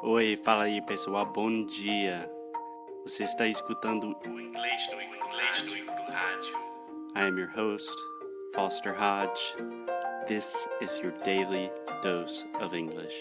Oi, fala aí pessoal, bom dia. Você está escutando o Inglês Nu E Cru Rádio. I am your host, Foster Hodge. This is your daily dose of English.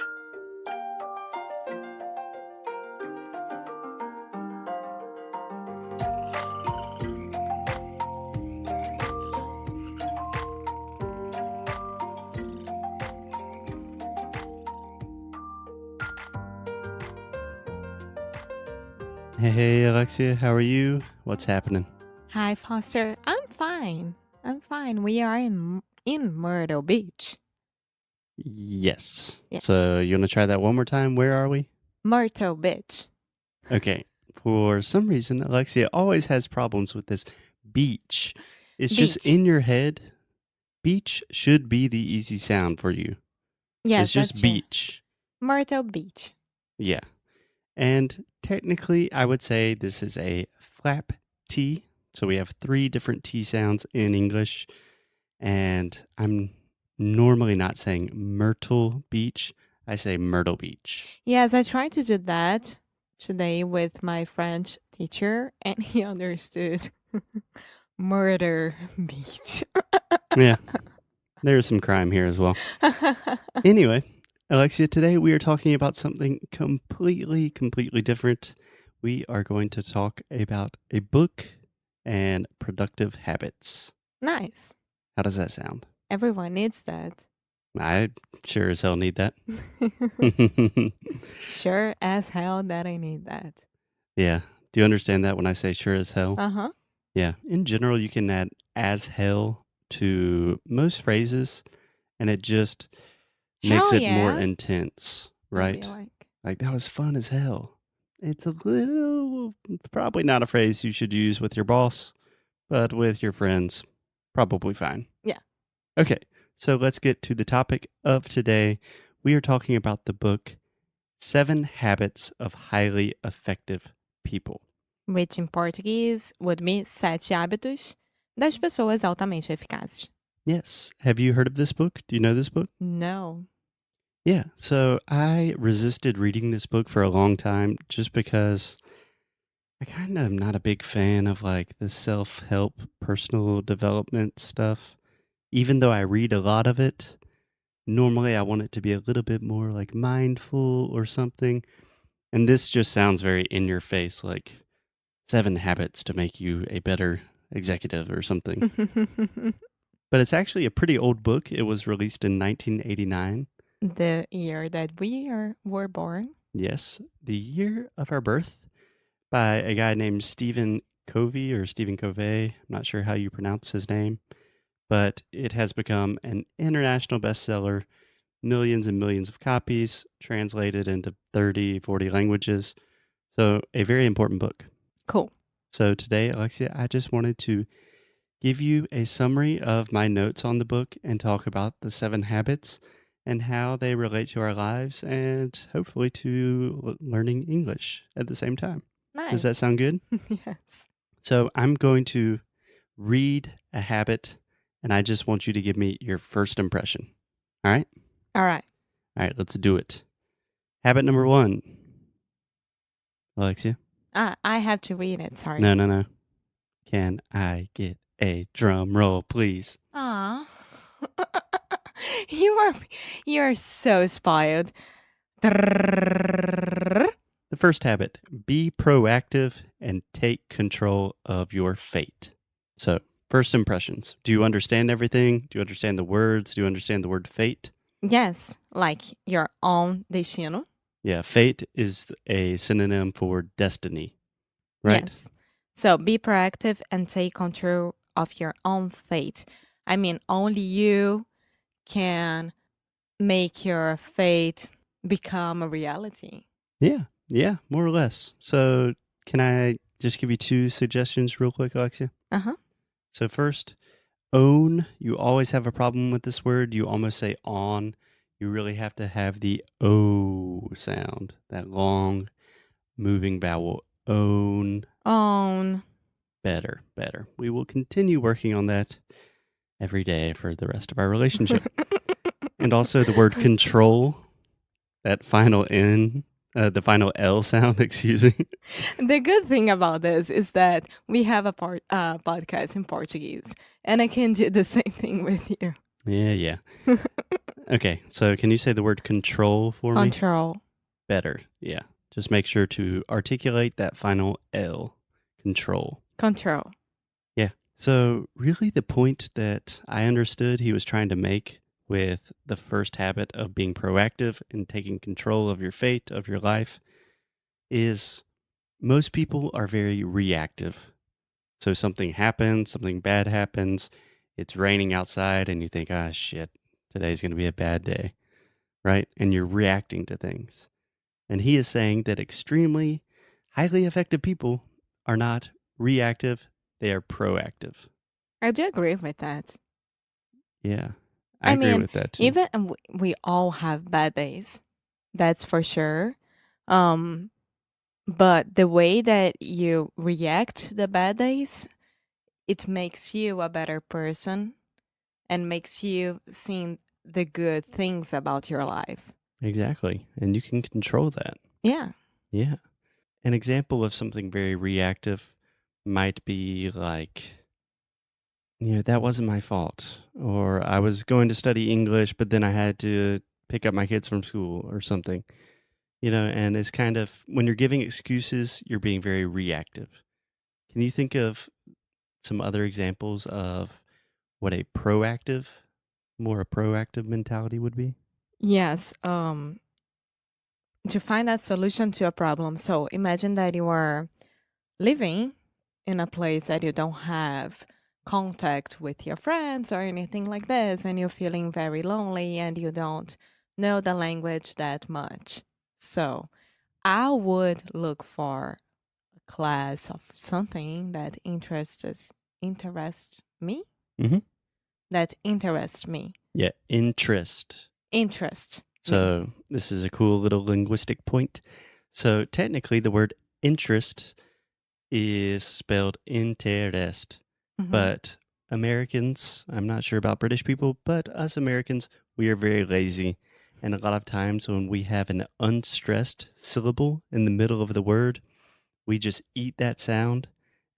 Hey, Alexia, how are you? What's happening? Hi, Foster. I'm fine. We are in Myrtle Beach. Yes. Yes. So you want to try that one more time? Where are we? Myrtle Beach. Okay. For some reason, Alexia always has problems with this beach. It's just Beach. in your head. Beach should be the easy sound for you. Yes, It's just that's true. beach. Myrtle Beach. Yeah. And technically, I would say this is a flap T. So we have 3 different T sounds in English. And I'm normally not saying Myrtle Beach. I say Myrtle Beach. Yes, I tried to do that today with my French teacher, and he understood Murder Beach. Yeah. There's some crime here as well. Anyway, Alexia, today we are talking about something completely different. We are going to talk about a book and productive habits. Nice. How does that sound? Everyone needs that. I sure as hell need that. Sure as hell that I need that. Yeah. Do you understand that when I say sure as hell? Uh-huh. Yeah. In general, you can add as hell to most phrases, and it just makes Hell it more yeah. intense, I'll right? be like, Like, that was fun as hell. It's a little, probably not a phrase you should use with your boss, but with your friends, probably fine. Yeah. Okay, so let's get to the topic of today. We are talking about the book 7 Habits of Highly Effective People. which in Portuguese would be Sete Hábitos das pessoas altamente eficazes. Yes. Have you heard of this book? Do you know this book? No. Yeah. So I resisted reading this book for a long time just because I kind of am not a big fan of like the self-help, personal development stuff. Even though I read a lot of it, normally I want it to be a little bit more like mindful or something. And this just sounds very in your face, like 7 habits to make you a better executive or something. But it's actually a pretty old book. It was released in 1989. The year that we were born. Yes, the year of our birth, by a guy named Stephen Covey or Stephen Covey. I'm not sure how you pronounce his name, but it has become an international bestseller, millions and millions of copies, translated into 30, 40 languages. So a very important book. Cool. So today, Alexia, I just wanted to give you a summary of my notes on the book and talk about the 7 habits and how they relate to our lives and hopefully to learning English at the same time. Nice. Does that sound good? Yes. So I'm going to read a habit and I just want you to give me your first impression. All right? All right. All right, let's do it. Habit number 1. Alexia? I have to read it. Sorry. No. Can I get a drum roll, please? Aw. You are so spoiled. The first habit, be proactive and take control of your fate. So, first impressions. Do you understand everything? Do you understand the words? Do you understand the word fate? Yes, like your own destino. Yeah, fate is a synonym for destiny, right? Yes. So be proactive and take control of your own fate. I mean, only you can make your fate become a reality. Yeah, more or less. So, can I just give you 2 suggestions real quick, Alexia? Uh-huh. So, first, own. You always have a problem with this word. You almost say on. You really have to have the O sound, that long moving vowel. Own. Own. Better. We will continue working on that every day for the rest of our relationship. And also the word control, that final N The final L sound, excuse me. The good thing about this is that we have a podcast in Portuguese, and I can do the same thing with you. Yeah. Okay, so can you say the word control for me? Control. Better, yeah. Just make sure to articulate that final L. Control. Control. Yeah. So, really, the point that I understood he was trying to make with the first habit of being proactive and taking control of your fate, of your life, is most people are very reactive. So, something happens, something bad happens, it's raining outside, and you think, ah, shit, today's going to be a bad day, right? And you're reacting to things. And he is saying that extremely highly effective people are not reactive, they are proactive. I do agree with that. Yeah, I I agree mean, with that too. even we all have bad days. That's for sure. But the way that you react to the bad days, it makes you a better person and makes you see the good things about your life. Exactly. And you can control that. Yeah. Yeah. An example of something very reactive might be like, that wasn't my fault. Or I was going to study English, but then I had to pick up my kids from school or something. And it's kind of when you're giving excuses, you're being very reactive. Can you think of some other examples of what a more proactive mentality would be? Yes. To find a solution to a problem. So imagine that you are living in a place that you don't have contact with your friends or anything like this, and you're feeling very lonely and you don't know the language that much. So I would look for a class of something that interests me. Mm-hmm. That interests me. Yeah, interest. Interest me. So this is a cool little linguistic point. So technically, the word interest is spelled interest, Mhm. but Americans, I'm not sure about British people, but us Americans, we are very lazy. And a lot of times when we have an unstressed syllable in the middle of the word, we just eat that sound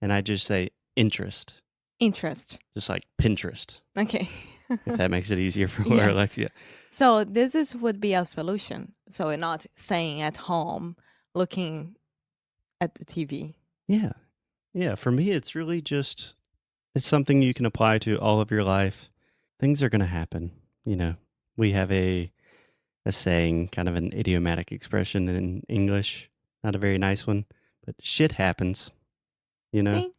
and I just say interest, Interest. just like Pinterest, Okay. if that makes it easier for Yes. Alexia. So would be a solution. So we're not staying at home looking at the TV. Yeah. Yeah. For me, it's really just, it's something you can apply to all of your life. Things are going to happen. We have a saying, kind of an idiomatic expression in English, not a very nice one, but shit happens, See?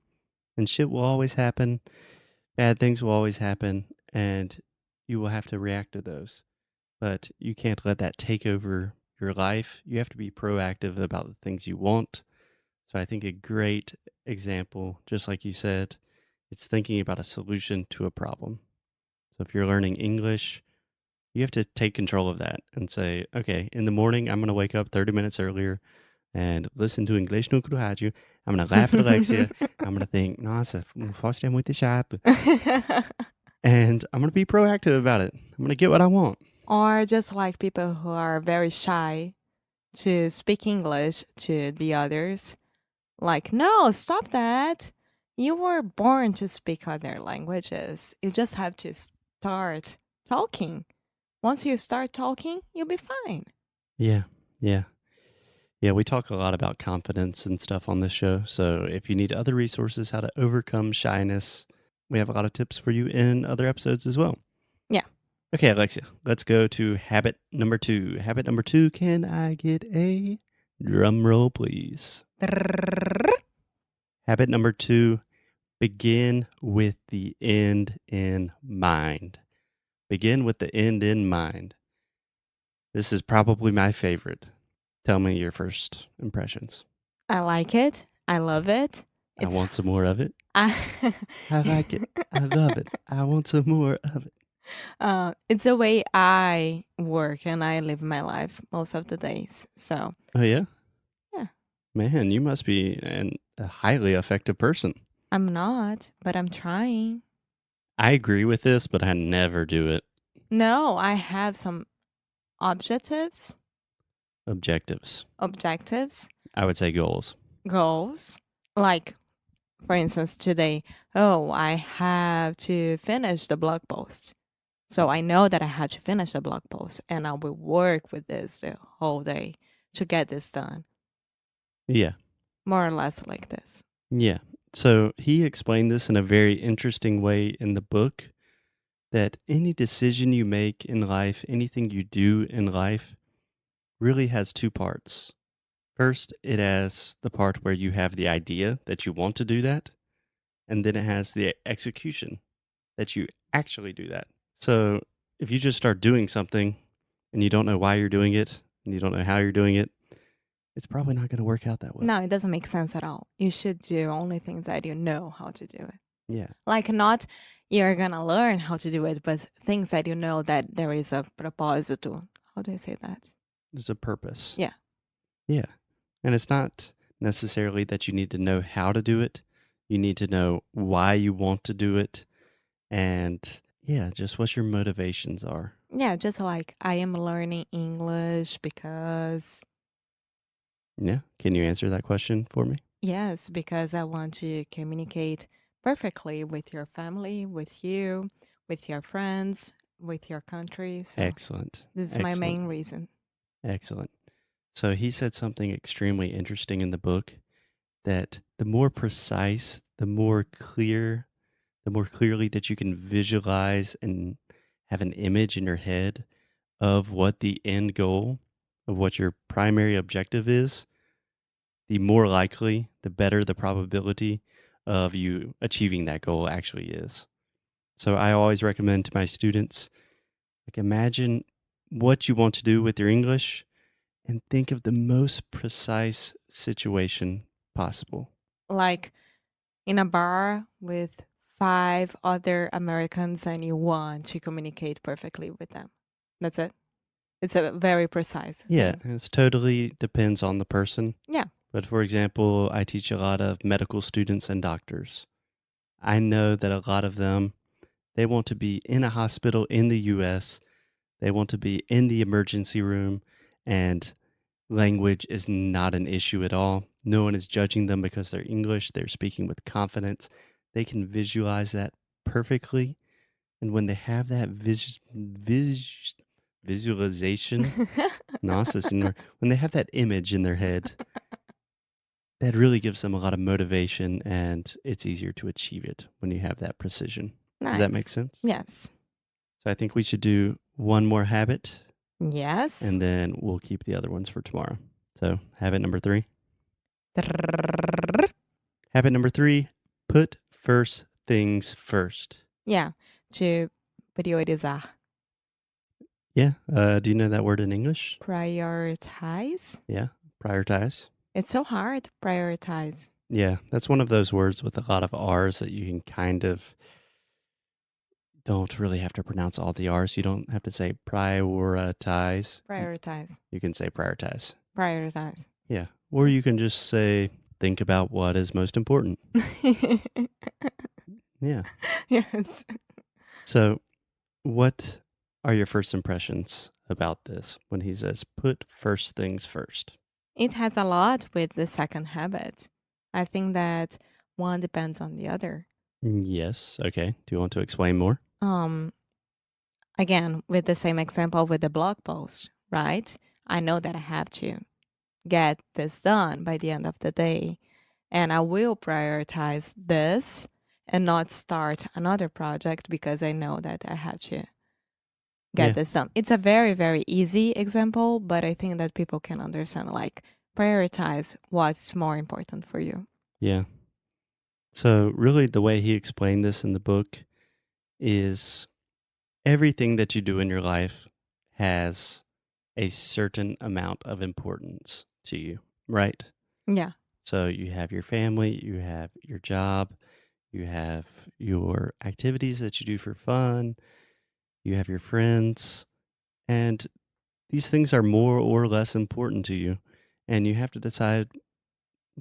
and shit will always happen. Bad things will always happen, and you will have to react to those. But you can't let that take over your life. You have to be proactive about the things you want. So I think a great example, just like you said, it's thinking about a solution to a problem. So if you're learning English, you have to take control of that and say, okay, in the morning, I'm going to wake up 30 minutes earlier and listen to Inglês Nu E Cru Rádio. I'm going to laugh at Alexia. I'm going to think, nossa, é muito chato. And I'm going to be proactive about it. I'm going to get what I want. Or just like people who are very shy to speak English to the others. Like, no, stop that. You were born to speak other languages. You just have to start talking. Once you start talking, you'll be fine. Yeah. Yeah, we talk a lot about confidence and stuff on this show. So if you need other resources, how to overcome shyness, we have a lot of tips for you in other episodes as well. Yeah. Okay, Alexia, let's go to habit number 2. Habit number 2, can I get a drum roll, please? Habit number 2, begin with the end in mind. Begin with the end in mind. This is probably my favorite. Tell me your first impressions. I like it. I love it. I want some more of it. I like it. I love it. I want some more of it. It's the way I work and I live my life most of the days. So. Oh, yeah? Yeah. Man, you must be a highly effective person. I'm not, but I'm trying. I agree with this, but I never do it. No, I have some objectives Objectives. Objectives, I would say goals. goals. Like, for instance, today, oh, I have to finish the blog post. So I know that I have to finish the blog post and I will work with this the whole day to get this done. Yeah. More or less like this. Yeah. So he explained this in a very interesting way in the book that any decision you make in life, anything you do in life, really has two parts. First, it has the part where you have the idea that you want to do that, and then it has the execution that you actually do that. So if you just start doing something and you don't know why you're doing it and you don't know how you're doing it, it's probably not going to work out that well. No, it doesn't make sense at all. You should do only things that you know how to do it. Yeah. Like, not you're gonna learn how to do it, but things that you know that there is a propósito. How do I say that? There's a purpose. Yeah. Yeah. And it's not necessarily that you need to know how to do it. You need to know why you want to do it. And yeah, just what your motivations are. Yeah, just like I am learning English because, Yeah. Can you answer that question for me? yes, because I want to communicate perfectly with your family, with you, with your friends, with your country. So Excellent. this is my Excellent. main reason. Excellent. So he said something extremely interesting in the book that the more precise, the more clearly that you can visualize and have an image in your head of what the end goal of what your primary objective is, the more likely, the better the probability of you achieving that goal actually is. So I always recommend to my students, like, imagine what you want to do with your English and think of the most precise situation possible. Like in a bar with 5 other Americans and you want to communicate perfectly with them. That's it. It's a very precise Yeah, thing. it totally depends on the person. Yeah. But for example, I teach a lot of medical students and doctors. I know that a lot of them, they want to be in a hospital in the US. They want to be in the emergency room, and language is not an issue at all. No one is judging them because they're English. They're speaking with confidence. They can visualize that perfectly. And when they have that visualization, gnosis, when they have that image in their head, that really gives them a lot of motivation, and it's easier to achieve it when you have that precision. Does that make Nice. sense? Yes. So I think we should do one more habit, Yes. and then we'll keep the other ones for tomorrow. So habit number 3. Habit number 3, put first things first. Yeah, to priorizar. Yeah. Do you know that word in English? Prioritize. Yeah. Prioritize. It's so hard to prioritize. Yeah. That's one of those words with a lot of R's that you can kind of don't really have to pronounce all the R's. You don't have to say prioritize. Prioritize. You can say prioritize. Prioritize. Yeah. Or you can just say, think about what is most important. Yeah. Yes. So, what are your first impressions about this when he says, put first things first? It has a lot with the second habit. I think that one depends on the other. Yes. Okay. Do you want to explain more? Again, with the same example with the blog post, right? I know that I have to get this done by the end of the day, and I will prioritize this and not start another project because I know that I have to get this done. It's a very, very easy example, but I think that people can understand, like, prioritize what's more important for you. Yeah. So, really, the way he explained this in the book is everything that you do in your life has a certain amount of importance to you, right? Yeah. So, you have your family, you have your job, you have your activities that you do for fun, you have your friends, and these things are more or less important to you. And you have to decide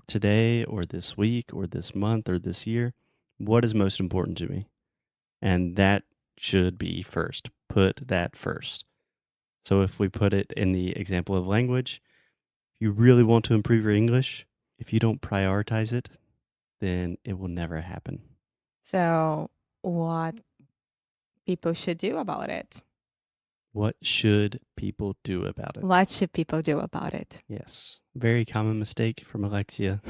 today or this week or this month or this year, what is most important to me? And that should be first. Put that first. So if we put it in the example of language, you really want to improve your English, if you don't prioritize it, then it will never happen. So, what people should do about it? What should people do about it? What should people do about it? Yes. Very common mistake from Alexia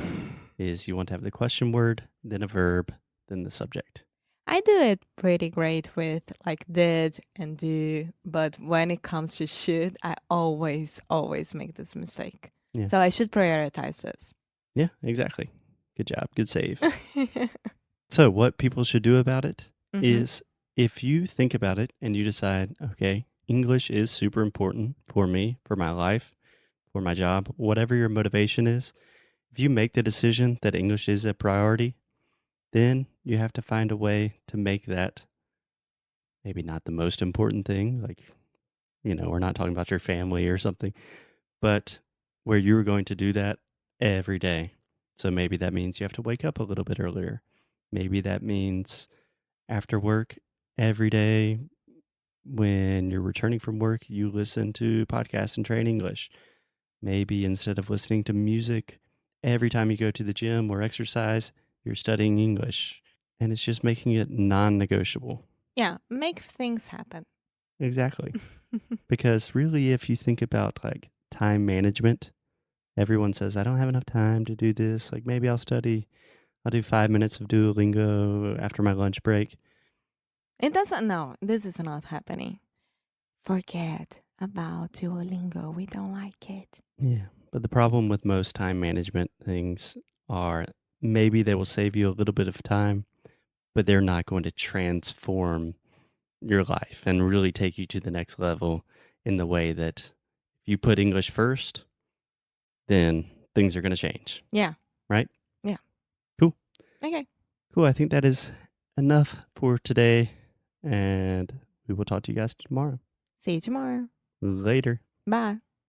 is you want to have the question word, then a verb, then the subject. I do it pretty great with like did and do, but when it comes to should, I always make this mistake. Yeah. So I should prioritize this. Yeah, exactly. Good job. Good save. So what people should do about it is if you think about it and you decide, okay, English is super important for me, for my life, for my job, whatever your motivation is, if you make the decision that English is a priority, then you have to find a way to make that maybe not the most important thing. Like, we're not talking about your family or something, but where you're going to do that every day. So maybe that means you have to wake up a little bit earlier. Maybe that means after work every day when you're returning from work, you listen to podcasts and train English. Maybe instead of listening to music every time you go to the gym or exercise, you're studying English. And it's just making it non-negotiable. Yeah, make things happen. Exactly. Because really, if you think about like time management, everyone says, I don't have enough time to do this. Like maybe I'll do 5 minutes of Duolingo after my lunch break. It doesn't, no, this is not happening. Forget about Duolingo. We don't like it. Yeah. But the problem with most time management things are maybe they will save you a little bit of time, but they're not going to transform your life and really take you to the next level in the way that if you put English first, then things are going to change. Yeah. Right? Yeah. Cool. Okay. Cool. I think that is enough for today, and we will talk to you guys tomorrow. See you tomorrow. Later. Bye.